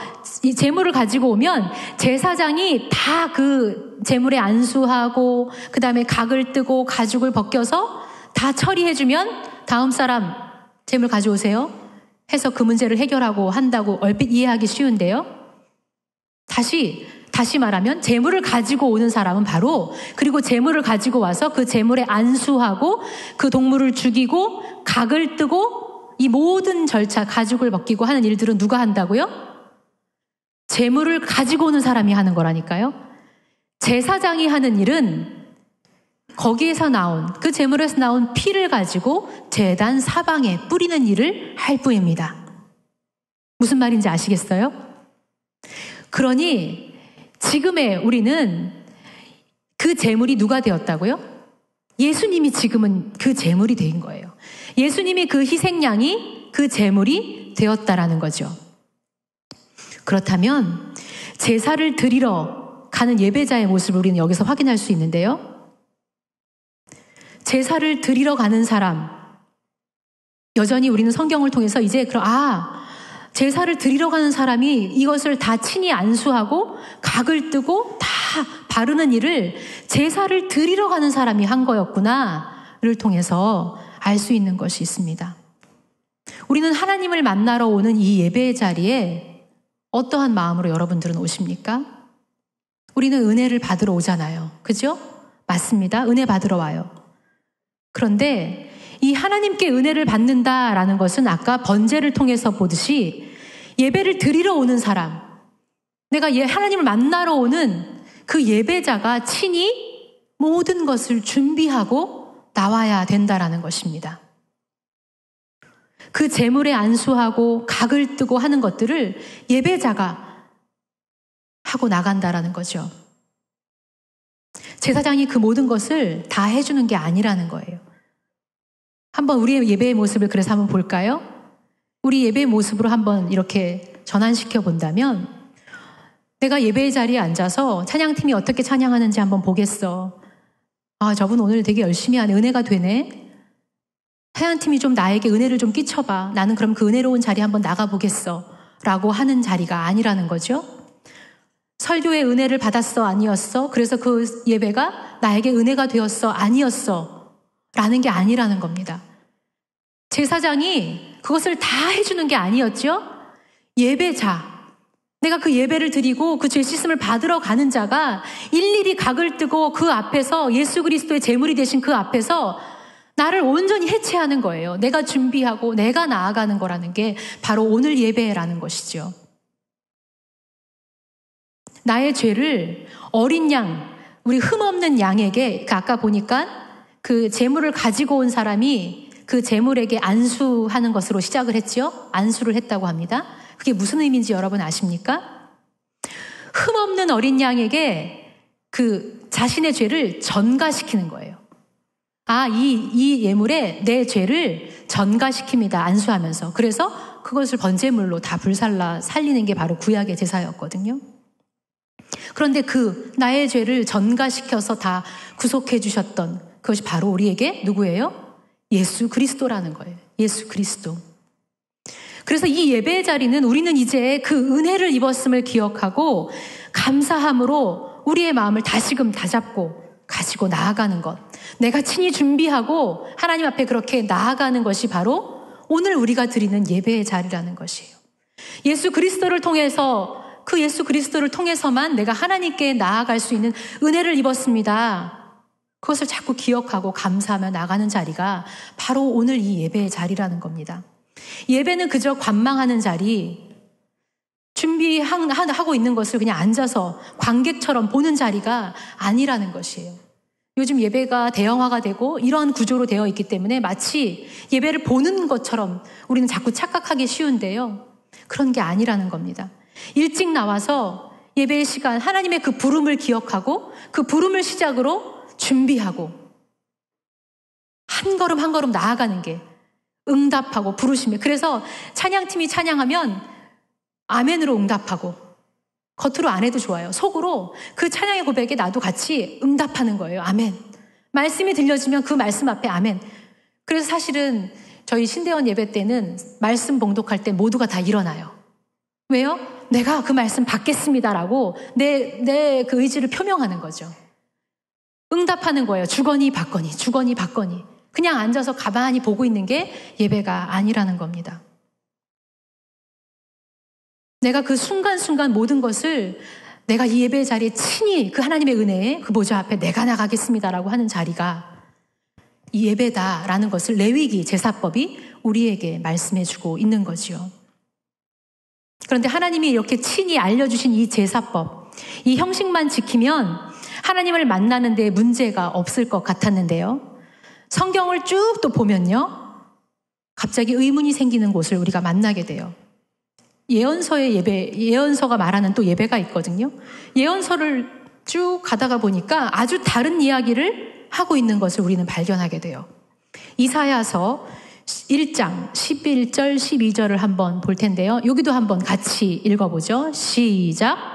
이 제물을 가지고 오면 제사장이 다 그 제물에 안수하고 그 다음에 각을 뜨고 가죽을 벗겨서 다 처리해주면 다음 사람 제물 가져오세요 해서 그 문제를 해결하고 한다고 얼핏 이해하기 쉬운데요. 다시 말하면 제물을 가지고 오는 사람은 바로, 그리고 제물을 가지고 와서 그 제물에 안수하고 그 동물을 죽이고 각을 뜨고 이 모든 절차, 가죽을 벗기고 하는 일들은 누가 한다고요? 제물을 가지고 오는 사람이 하는 거라니까요. 제사장이 하는 일은 거기에서 나온, 그 제물에서 나온 피를 가지고 제단 사방에 뿌리는 일을 할 뿐입니다. 무슨 말인지 아시겠어요? 그러니 지금의 우리는 그 제물이 누가 되었다고요? 예수님이 지금은 그 제물이 된 거예요. 예수님이 그 희생양이 그 제물이 되었다라는 거죠. 그렇다면 제사를 드리러 가는 예배자의 모습을 우리는 여기서 확인할 수 있는데요. 제사를 드리러 가는 사람, 여전히 우리는 성경을 통해서 이제 제사를 드리러 가는 사람이 이것을 다 친히 안수하고 각을 뜨고 다 바르는 일을 제사를 드리러 가는 사람이 한 거였구나를 통해서 알 수 있는 것이 있습니다. 우리는 하나님을 만나러 오는 이 예배의 자리에 어떠한 마음으로 여러분들은 오십니까? 우리는 은혜를 받으러 오잖아요. 그죠? 맞습니다. 은혜 받으러 와요. 그런데 이 하나님께 은혜를 받는다라는 것은 아까 번제를 통해서 보듯이 예배를 드리러 오는 사람, 내가 하나님을 만나러 오는 그 예배자가 친히 모든 것을 준비하고 나와야 된다라는 것입니다. 그 제물에 안수하고 각을 뜨고 하는 것들을 예배자가 하고 나간다라는 거죠. 제사장이 그 모든 것을 다 해주는 게 아니라는 거예요. 한번 우리의 예배의 모습을 그래서 한번 볼까요? 우리 예배의 모습으로 한번 이렇게 전환시켜 본다면, 내가 예배의 자리에 앉아서 찬양팀이 어떻게 찬양하는지 한번 보겠어. 저분 오늘 되게 열심히 하네. 은혜가 되네. 찬양팀이 좀 나에게 은혜를 좀 끼쳐봐. 나는 그럼 그 은혜로운 자리에 한번 나가보겠어. 라고 하는 자리가 아니라는 거죠. 설교의 은혜를 받았어? 아니었어? 그래서 그 예배가 나에게 은혜가 되었어? 아니었어? 라는 게 아니라는 겁니다. 제사장이 그것을 다 해주는 게 아니었죠? 예배자, 내가 그 예배를 드리고 그 죄 씻음을 받으러 가는 자가 일일이 각을 뜨고 그 앞에서 예수 그리스도의 제물이 되신 그 앞에서 나를 온전히 해체하는 거예요. 내가 준비하고 내가 나아가는 거라는 게 바로 오늘 예배라는 것이죠. 나의 죄를 어린 양, 우리 흠없는 양에게, 아까 보니까 그 제물을 가지고 온 사람이 그 제물에게 안수하는 것으로 시작을 했죠. 안수를 했다고 합니다. 그게 무슨 의미인지 여러분 아십니까? 흠없는 어린 양에게 그 자신의 죄를 전가시키는 거예요. 이 예물에 내 죄를 전가시킵니다. 안수하면서. 그래서 그것을 번제물로 다 불살라 살리는 게 바로 구약의 제사였거든요. 그런데 그 나의 죄를 전가시켜서 다 구속해 주셨던 그것이 바로 우리에게 누구예요? 예수 그리스도라는 거예요. 예수 그리스도. 그래서 이 예배의 자리는 우리는 이제 그 은혜를 입었음을 기억하고 감사함으로 우리의 마음을 다시금 다잡고 가지고 나아가는 것. 내가 친히 준비하고 하나님 앞에 그렇게 나아가는 것이 바로 오늘 우리가 드리는 예배의 자리라는 것이에요. 예수 그리스도를 통해서, 그 예수 그리스도를 통해서만 내가 하나님께 나아갈 수 있는 은혜를 입었습니다. 그것을 자꾸 기억하고 감사하며 나가는 자리가 바로 오늘 이 예배의 자리라는 겁니다. 예배는 그저 관망하는 자리, 준비하고 있는 것을 그냥 앉아서 관객처럼 보는 자리가 아니라는 것이에요. 요즘 예배가 대형화가 되고 이런 구조로 되어 있기 때문에 마치 예배를 보는 것처럼 우리는 자꾸 착각하기 쉬운데요. 그런 게 아니라는 겁니다. 일찍 나와서 예배의 시간, 하나님의 그 부름을 기억하고 그 부름을 시작으로 준비하고 한 걸음 한 걸음 나아가는 게 응답하고 부르심에. 그래서 찬양팀이 찬양하면 아멘으로 응답하고, 겉으로 안 해도 좋아요. 속으로 그 찬양의 고백에 나도 같이 응답하는 거예요. 아멘. 말씀이 들려지면 그 말씀 앞에 아멘. 그래서 사실은 저희 신대원 예배 때는 말씀 봉독할 때 모두가 다 일어나요. 왜요? 내가 그 말씀 받겠습니다라고 내 그 의지를 표명하는 거죠. 응답하는 거예요. 주거니 받거니, 주거니 받거니. 그냥 앉아서 가만히 보고 있는 게 예배가 아니라는 겁니다. 내가 그 순간순간 모든 것을 내가 이 예배 자리에 친히 그 하나님의 은혜에 그 보좌 앞에 내가 나가겠습니다라고 하는 자리가 이 예배다라는 것을 레위기 제사법이 우리에게 말씀해주고 있는 거지요. 그런데 하나님이 이렇게 친히 알려주신 이 제사법, 이 형식만 지키면 하나님을 만나는 데 문제가 없을 것 같았는데요. 성경을 쭉 또 보면요, 갑자기 의문이 생기는 곳을 우리가 만나게 돼요. 예언서의 예배, 예언서가 말하는 또 예배가 있거든요. 예언서를 쭉 가다가 보니까 아주 다른 이야기를 하고 있는 것을 우리는 발견하게 돼요. 이사야서 1장 11절 12절을 한번 볼 텐데요. 여기도 한번 같이 읽어보죠. 시작.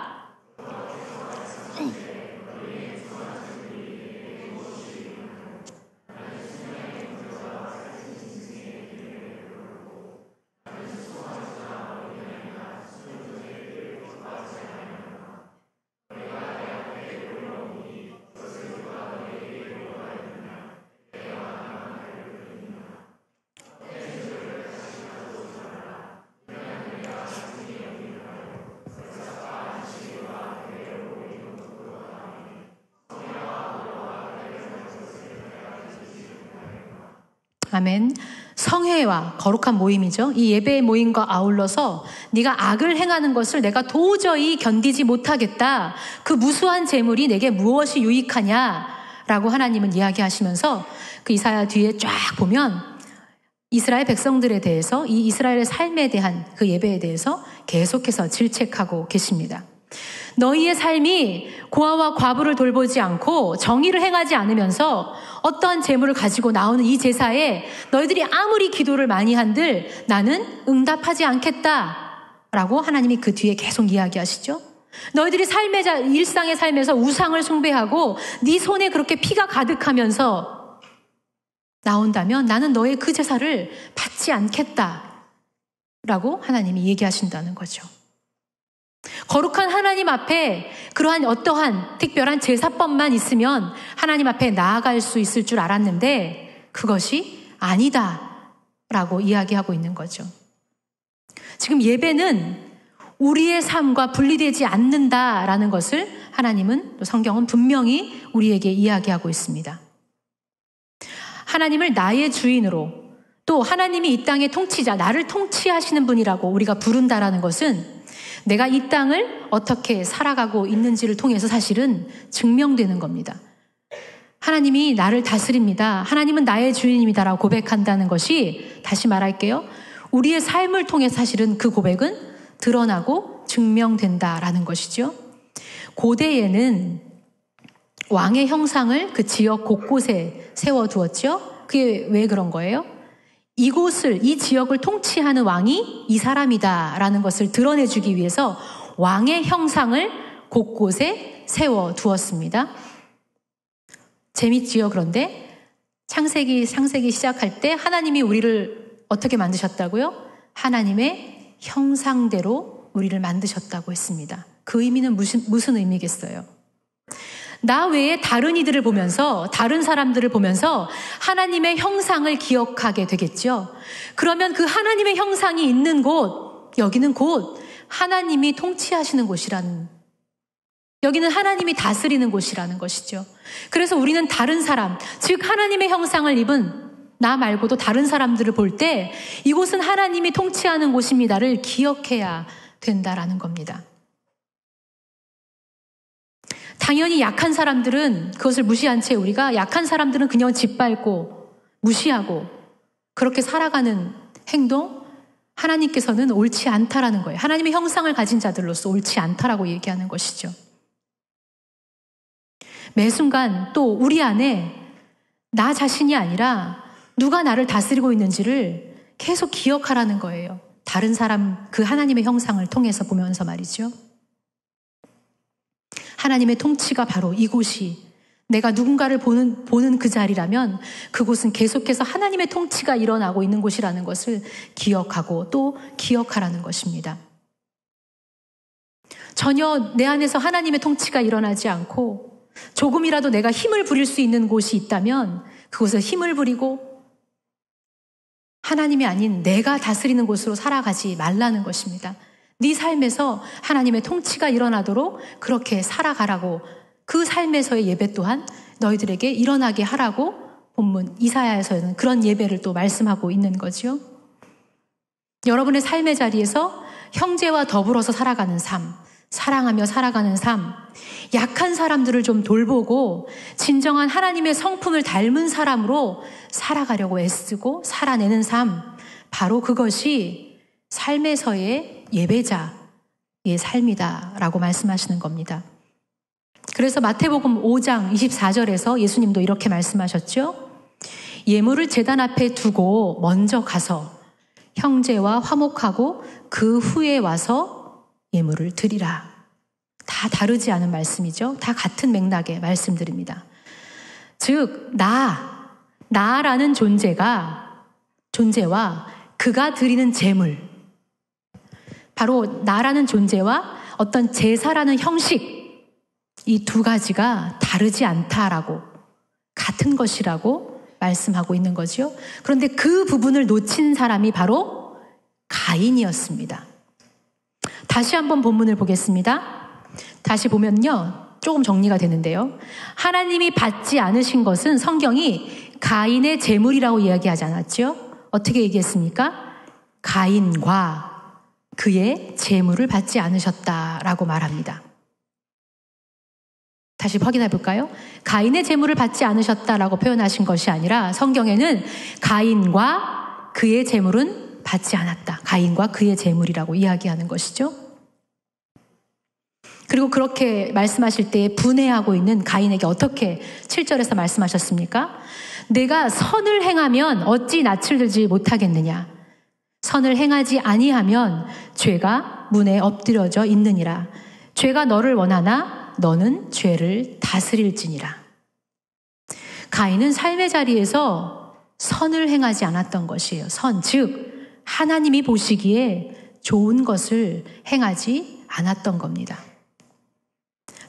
아멘. 성회와 거룩한 모임이죠. 이 예배의 모임과 아울러서 네가 악을 행하는 것을 내가 도저히 견디지 못하겠다. 그 무수한 재물이 내게 무엇이 유익하냐라고 하나님은 이야기하시면서 그 이사야 뒤에 쫙 보면 이스라엘 백성들에 대해서, 이 이스라엘의 삶에 대한 그 예배에 대해서 계속해서 질책하고 계십니다. 너희의 삶이 고아와 과부를 돌보지 않고 정의를 행하지 않으면서 어떠한 재물을 가지고 나오는 이 제사에 너희들이 아무리 기도를 많이 한들 나는 응답하지 않겠다라고 하나님이 그 뒤에 계속 이야기하시죠. 너희들이 일상의 삶에서 우상을 숭배하고 네 손에 그렇게 피가 가득하면서 나온다면 나는 너의 그 제사를 받지 않겠다라고 하나님이 얘기하신다는 거죠. 거룩한 하나님 앞에 그러한 어떠한 특별한 제사법만 있으면 하나님 앞에 나아갈 수 있을 줄 알았는데 그것이 아니다라고 이야기하고 있는 거죠. 지금 예배는 우리의 삶과 분리되지 않는다라는 것을 하나님은, 또 성경은 분명히 우리에게 이야기하고 있습니다. 하나님을 나의 주인으로, 또 하나님이 이 땅의 통치자, 나를 통치하시는 분이라고 우리가 부른다라는 것은 내가 이 땅을 어떻게 살아가고 있는지를 통해서 사실은 증명되는 겁니다. 하나님이 나를 다스립니다. 하나님은 나의 주인입니다라고 고백한다는 것이, 다시 말할게요, 우리의 삶을 통해 사실은 그 고백은 드러나고 증명된다라는 것이죠. 고대에는 왕의 형상을 그 지역 곳곳에 세워두었죠. 그게 왜 그런 거예요? 이곳을, 이 지역을 통치하는 왕이 이 사람이다라는 것을 드러내주기 위해서 왕의 형상을 곳곳에 세워두었습니다. 재밌지요? 그런데 창세기 시작할 때 하나님이 우리를 어떻게 만드셨다고요? 하나님의 형상대로 우리를 만드셨다고 했습니다. 그 의미는 무슨 의미겠어요? 나 외에 다른 이들을 보면서, 다른 사람들을 보면서 하나님의 형상을 기억하게 되겠죠. 그러면 그 하나님의 형상이 있는 곳, 여기는 곧 하나님이 통치하시는 곳이라는, 여기는 하나님이 다스리는 곳이라는 것이죠. 그래서 우리는 다른 사람, 즉 하나님의 형상을 입은 나 말고도 다른 사람들을 볼 때 이곳은 하나님이 통치하는 곳입니다를 기억해야 된다라는 겁니다. 당연히 약한 사람들은 그것을 무시한 채, 우리가 약한 사람들은 그냥 짓밟고 무시하고 그렇게 살아가는 행동, 하나님께서는 옳지 않다라는 거예요. 하나님의 형상을 가진 자들로서 옳지 않다라고 얘기하는 것이죠. 매 순간 또 우리 안에 나 자신이 아니라 누가 나를 다스리고 있는지를 계속 기억하라는 거예요. 다른 사람, 그 하나님의 형상을 통해서 보면서 말이죠. 하나님의 통치가 바로 이곳이, 내가 누군가를 보는 그 자리라면 그곳은 계속해서 하나님의 통치가 일어나고 있는 곳이라는 것을 기억하고 또 기억하라는 것입니다. 전혀 내 안에서 하나님의 통치가 일어나지 않고 조금이라도 내가 힘을 부릴 수 있는 곳이 있다면 그곳에 힘을 부리고 하나님이 아닌 내가 다스리는 곳으로 살아가지 말라는 것입니다. 네 삶에서 하나님의 통치가 일어나도록 그렇게 살아가라고, 그 삶에서의 예배 또한 너희들에게 일어나게 하라고 본문 이사야에서는 그런 예배를 또 말씀하고 있는 거죠. 여러분의 삶의 자리에서 형제와 더불어서 살아가는 삶, 사랑하며 살아가는 삶, 약한 사람들을 좀 돌보고 진정한 하나님의 성품을 닮은 사람으로 살아가려고 애쓰고 살아내는 삶, 바로 그것이 삶에서의 예배자의 삶이다라고 말씀하시는 겁니다. 그래서 마태복음 5장 24절에서 예수님도 이렇게 말씀하셨죠. 예물을 제단 앞에 두고 먼저 가서 형제와 화목하고 그 후에 와서 예물을 드리라. 다 다르지 않은 말씀이죠. 다 같은 맥락의 말씀드립니다. 즉 나라는 존재와 그가 드리는 제물, 바로 나라는 존재와 어떤 제사라는 형식, 이 두 가지가 다르지 않다라고, 같은 것이라고 말씀하고 있는 거죠. 그런데 그 부분을 놓친 사람이 바로 가인이었습니다. 다시 한번 본문을 보겠습니다. 다시 보면요, 조금 정리가 되는데요. 하나님이 받지 않으신 것은 성경이 가인의 제물이라고 이야기하지 않았죠? 어떻게 얘기했습니까? 가인과 그의 제물을 받지 않으셨다라고 말합니다. 다시 확인해 볼까요? 가인의 제물을 받지 않으셨다라고 표현하신 것이 아니라 성경에는 가인과 그의 제물은 받지 않았다. 가인과 그의 제물이라고 이야기하는 것이죠. 그리고 그렇게 말씀하실 때 분해하고 있는 가인에게 어떻게 7절에서 말씀하셨습니까? 내가 선을 행하면 어찌 낯을 들지 못하겠느냐? 선을 행하지 아니하면 죄가 문에 엎드려져 있느니라. 죄가 너를 원하나 너는 죄를 다스릴지니라. 가인은 삶의 자리에서 선을 행하지 않았던 것이에요. 선, 즉 하나님이 보시기에 좋은 것을 행하지 않았던 겁니다.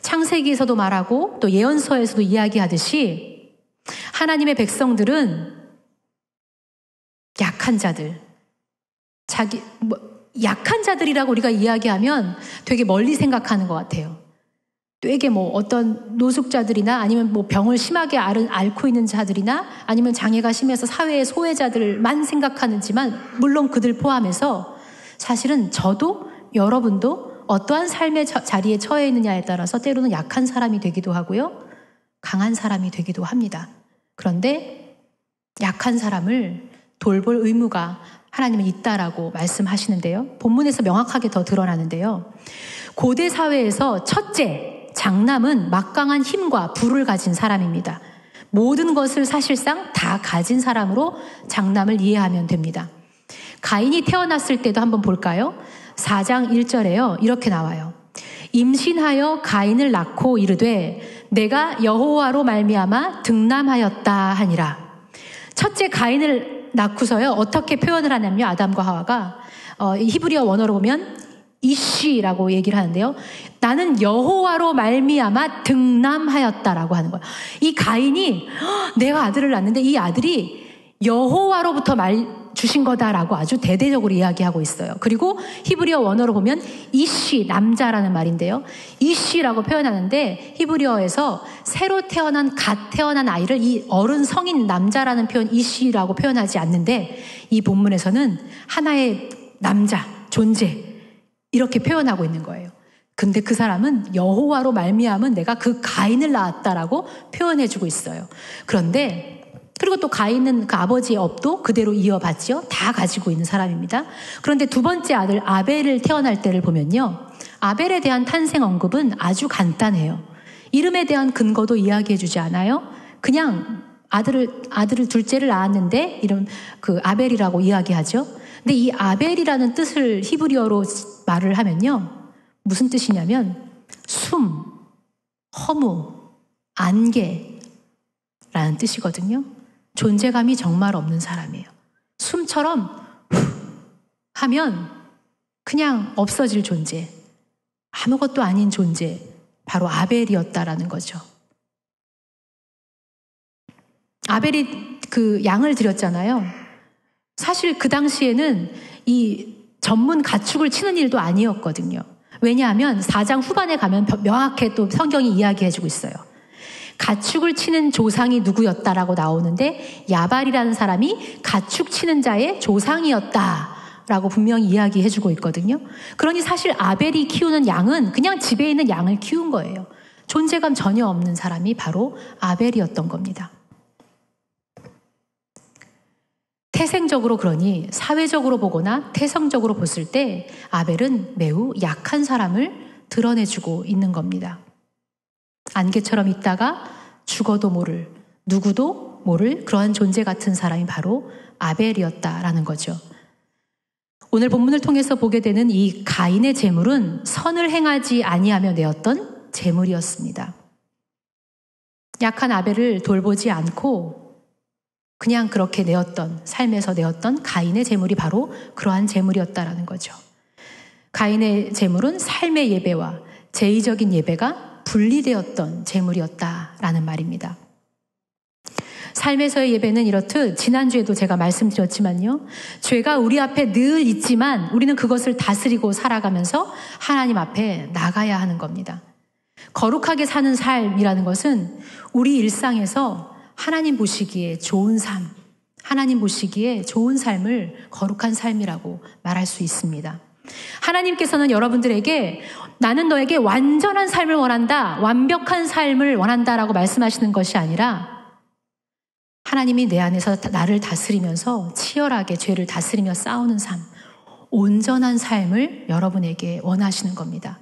창세기에서도 말하고 또 예언서에서도 이야기하듯이 하나님의 백성들은 약한 자들, 약한 자들이라고 우리가 이야기하면 되게 멀리 생각하는 것 같아요. 되게 어떤 노숙자들이나 아니면 병을 심하게 앓고 있는 자들이나 아니면 장애가 심해서 사회의 소외자들만 생각하는지만, 물론 그들 포함해서 사실은 저도 여러분도 어떠한 삶의 자리에 처해 있느냐에 따라서 때로는 약한 사람이 되기도 하고요, 강한 사람이 되기도 합니다. 그런데 약한 사람을 돌볼 의무가 하나님은 있다라고 말씀하시는데요. 본문에서 명확하게 더 드러나는데요. 고대 사회에서 첫째, 장남은 막강한 힘과 부를 가진 사람입니다. 모든 것을 사실상 다 가진 사람으로 장남을 이해하면 됩니다. 가인이 태어났을 때도 한번 볼까요? 4장 1절에요. 이렇게 나와요. 임신하여 가인을 낳고 이르되 내가 여호와로 말미암아 등남하였다 하니라. 첫째 가인을 낳고서요, 어떻게 표현을 하냐면요, 아담과 하와가 히브리어 원어로 보면 이쉬라고 얘기를 하는데요. 나는 여호와로 말미암아 등남하였다라고 하는 거예요. 이 가인이 내가 아들을 낳는데 이 아들이 여호와로부터 주신 거다라고 아주 대대적으로 이야기하고 있어요. 그리고 히브리어 원어로 보면 이쉬, 남자라는 말인데요. 이쉬라고 표현하는데 히브리어에서 새로 태어난, 갓 태어난 아이를 이 어른 성인 남자라는 표현 이쉬라고 표현하지 않는데, 이 본문에서는 하나의 남자, 존재, 이렇게 표현하고 있는 거예요. 근데 그 사람은 여호와로 말미암은 내가 그 가인을 낳았다라고 표현해주고 있어요. 그리고 또 가인은 그 아버지의 업도 그대로 이어받죠. 다 가지고 있는 사람입니다. 그런데 두 번째 아들 아벨을 태어날 때를 보면요, 아벨에 대한 탄생 언급은 아주 간단해요. 이름에 대한 근거도 이야기해주지 않아요. 그냥 아들을 둘째를 낳았는데 이런 그 아벨이라고 이야기하죠. 근데 이 아벨이라는 뜻을 히브리어로 말을 하면요. 무슨 뜻이냐면 숨, 허무, 안개라는 뜻이거든요. 존재감이 정말 없는 사람이에요. 숨처럼 하면 그냥 없어질 존재, 아무것도 아닌 존재, 바로 아벨이었다라는 거죠. 아벨이 그 양을 드렸잖아요. 사실 그 당시에는 이 전문 가축을 치는 일도 아니었거든요. 왜냐하면 4장 후반에 가면 명확히 또 성경이 이야기해주고 있어요. 가축을 치는 조상이 누구였다라고 나오는데 야발이라는 사람이 가축 치는 자의 조상이었다라고 분명히 이야기해주고 있거든요. 그러니 사실 아벨이 키우는 양은 그냥 집에 있는 양을 키운 거예요. 존재감 전혀 없는 사람이 바로 아벨이었던 겁니다. 태생적으로 그러니 사회적으로 보거나 태성적으로 봤을 때 아벨은 매우 약한 사람을 드러내주고 있는 겁니다. 안개처럼 있다가 죽어도 모를, 누구도 모를 그러한 존재 같은 사람이 바로 아벨이었다라는 거죠. 오늘 본문을 통해서 보게 되는 이 가인의 제물은 선을 행하지 아니하며 내었던 제물이었습니다. 약한 아벨을 돌보지 않고 그냥 그렇게 내었던, 삶에서 내었던 가인의 제물이 바로 그러한 제물이었다라는 거죠. 가인의 제물은 삶의 예배와 제의적인 예배가 분리되었던 제물이었다라는 말입니다. 삶에서의 예배는 이렇듯 지난주에도 제가 말씀드렸지만요. 죄가 우리 앞에 늘 있지만 우리는 그것을 다스리고 살아가면서 하나님 앞에 나가야 하는 겁니다. 거룩하게 사는 삶이라는 것은 우리 일상에서 하나님 보시기에 좋은 삶, 하나님 보시기에 좋은 삶을 거룩한 삶이라고 말할 수 있습니다. 하나님께서는 여러분들에게 나는 너에게 완전한 삶을 원한다, 완벽한 삶을 원한다라고 말씀하시는 것이 아니라 하나님이 내 안에서 나를 다스리면서 치열하게 죄를 다스리며 싸우는 삶, 온전한 삶을 여러분에게 원하시는 겁니다.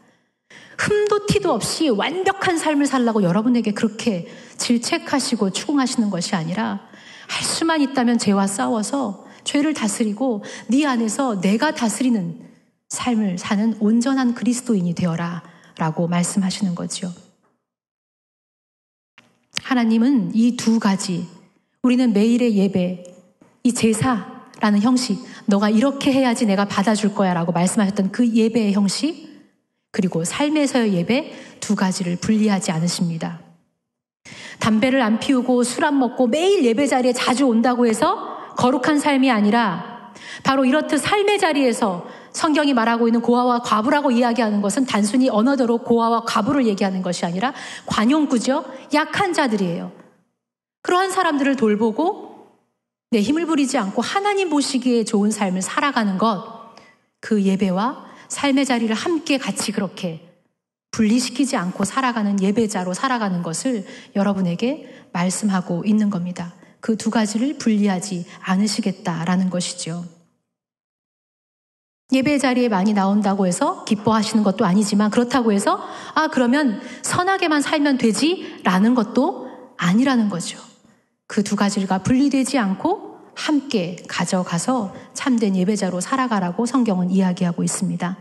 흠도 티도 없이 완벽한 삶을 살라고 여러분에게 그렇게 질책하시고 추궁하시는 것이 아니라 할 수만 있다면 죄와 싸워서 죄를 다스리고 네 안에서 내가 다스리는 삶을 사는 온전한 그리스도인이 되어라 라고 말씀하시는 거죠. 하나님은 이 두 가지, 우리는 매일의 예배, 이 제사라는 형식, 너가 이렇게 해야지 내가 받아줄 거야 라고 말씀하셨던 그 예배의 형식, 그리고 삶에서의 예배 두 가지를 분리하지 않으십니다. 담배를 안 피우고 술 안 먹고 매일 예배 자리에 자주 온다고 해서 거룩한 삶이 아니라 바로 이렇듯 삶의 자리에서 성경이 말하고 있는 고아와 과부라고 이야기하는 것은 단순히 언어대로 고아와 과부를 얘기하는 것이 아니라 관용구죠. 약한 자들이에요. 그러한 사람들을 돌보고 내 힘을 부리지 않고 하나님 보시기에 좋은 삶을 살아가는 것, 그 예배와 삶의 자리를 함께 같이 그렇게 분리시키지 않고 살아가는 예배자로 살아가는 것을 여러분에게 말씀하고 있는 겁니다. 그 두 가지를 분리하지 않으시겠다라는 것이죠. 예배 자리에 많이 나온다고 해서 기뻐하시는 것도 아니지만 그렇다고 해서 그러면 선하게만 살면 되지라는 것도 아니라는 거죠. 그 두 가지가 분리되지 않고 함께 가져가서 참된 예배자로 살아가라고 성경은 이야기하고 있습니다.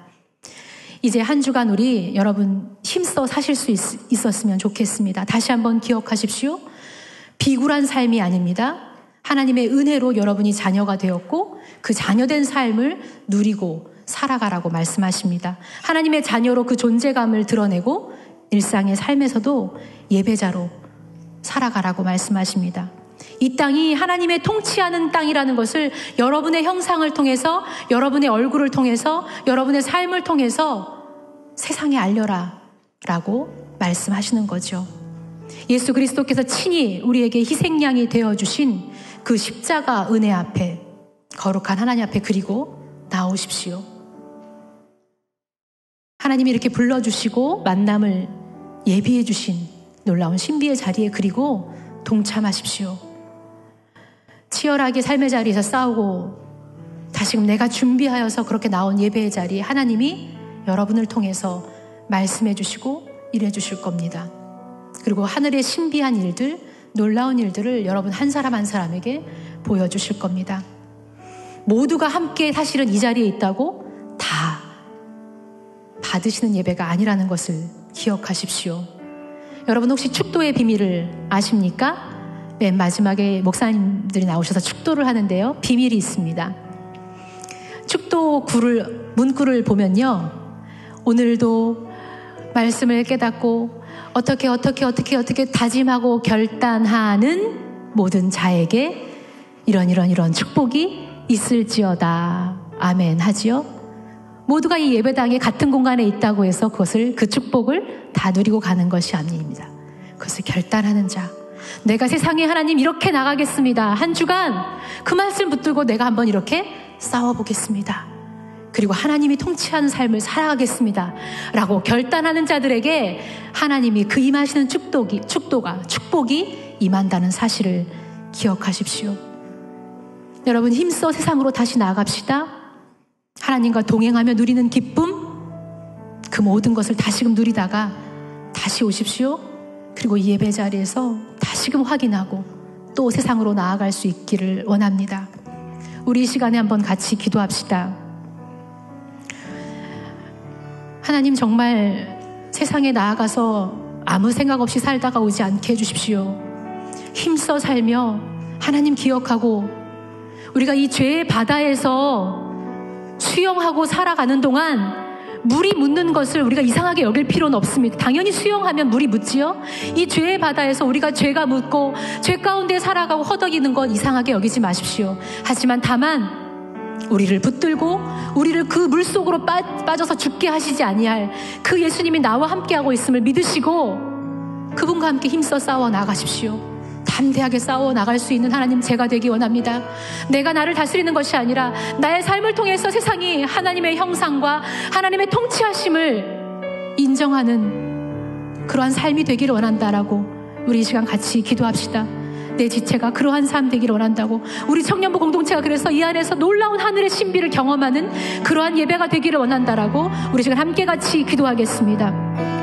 이제 한 주간 우리 여러분 힘써 사실 수 있었으면 좋겠습니다. 다시 한번 기억하십시오. 비굴한 삶이 아닙니다. 하나님의 은혜로 여러분이 자녀가 되었고 그 자녀된 삶을 누리고 살아가라고 말씀하십니다. 하나님의 자녀로 그 존재감을 드러내고 일상의 삶에서도 예배자로 살아가라고 말씀하십니다. 이 땅이 하나님의 통치하는 땅이라는 것을 여러분의 형상을 통해서, 여러분의 얼굴을 통해서, 여러분의 삶을 통해서 세상에 알려라 라고 말씀하시는 거죠. 예수 그리스도께서 친히 우리에게 희생양이 되어주신 그 십자가 은혜 앞에, 거룩한 하나님 앞에 그리고 나오십시오. 하나님이 이렇게 불러주시고 만남을 예비해 주신 놀라운 신비의 자리에 그리고 동참하십시오. 치열하게 삶의 자리에서 싸우고 다시금 내가 준비하여서 그렇게 나온 예배의 자리에 하나님이 여러분을 통해서 말씀해 주시고 일해 주실 겁니다. 그리고 하늘의 신비한 일들, 놀라운 일들을 여러분 한 사람 한 사람에게 보여주실 겁니다. 모두가 함께 사실은 이 자리에 있다고 다 받으시는 예배가 아니라는 것을 기억하십시오. 여러분 혹시 축도의 비밀을 아십니까? 맨 마지막에 목사님들이 나오셔서 축도를 하는데요. 비밀이 있습니다. 축도 문구를 보면요. 오늘도 말씀을 깨닫고 어떻게 다짐하고 결단하는 모든 자에게 이런 축복이 있을지어다. 아멘 하지요. 모두가 이 예배당에 같은 공간에 있다고 해서 그 축복을 다 누리고 가는 것이 아닙니다. 그것을 결단하는 자. 내가 세상에 하나님 이렇게 나가겠습니다. 한 주간 그 말씀 붙들고 내가 한번 이렇게 싸워보겠습니다. 그리고 하나님이 통치하는 삶을 살아가겠습니다. 라고 결단하는 자들에게 하나님이 그 임하시는 축복이 임한다는 사실을 기억하십시오. 여러분 힘써 세상으로 다시 나아갑시다. 하나님과 동행하며 누리는 기쁨, 그 모든 것을 다시금 누리다가 다시 오십시오. 그리고 이 예배 자리에서 다시금 확인하고 또 세상으로 나아갈 수 있기를 원합니다. 우리 이 시간에 한번 같이 기도합시다. 하나님 정말 세상에 나아가서 아무 생각 없이 살다가 오지 않게 해주십시오. 힘써 살며 하나님 기억하고 우리가 이 죄의 바다에서 수영하고 살아가는 동안 물이 묻는 것을 우리가 이상하게 여길 필요는 없습니다. 당연히 수영하면 물이 묻지요. 이 죄의 바다에서 우리가 죄가 묻고 죄 가운데 살아가고 허덕이는 것 이상하게 여기지 마십시오. 하지만 다만 우리를 붙들고 우리를 그 물속으로 빠져서 죽게 하시지 아니할 그 예수님이 나와 함께하고 있음을 믿으시고 그분과 함께 힘써 싸워 나가십시오. 담대하게 싸워 나갈 수 있는 하나님 제가 되기 원합니다. 내가 나를 다스리는 것이 아니라 나의 삶을 통해서 세상이 하나님의 형상과 하나님의 통치하심을 인정하는 그러한 삶이 되기를 원한다라고 우리 이 시간 같이 기도합시다. 내 지체가 그러한 삶 되기를 원한다고 우리 청년부 공동체가 그래서 이 안에서 놀라운 하늘의 신비를 경험하는 그러한 예배가 되기를 원한다라고 우리 시간 함께 같이 기도하겠습니다.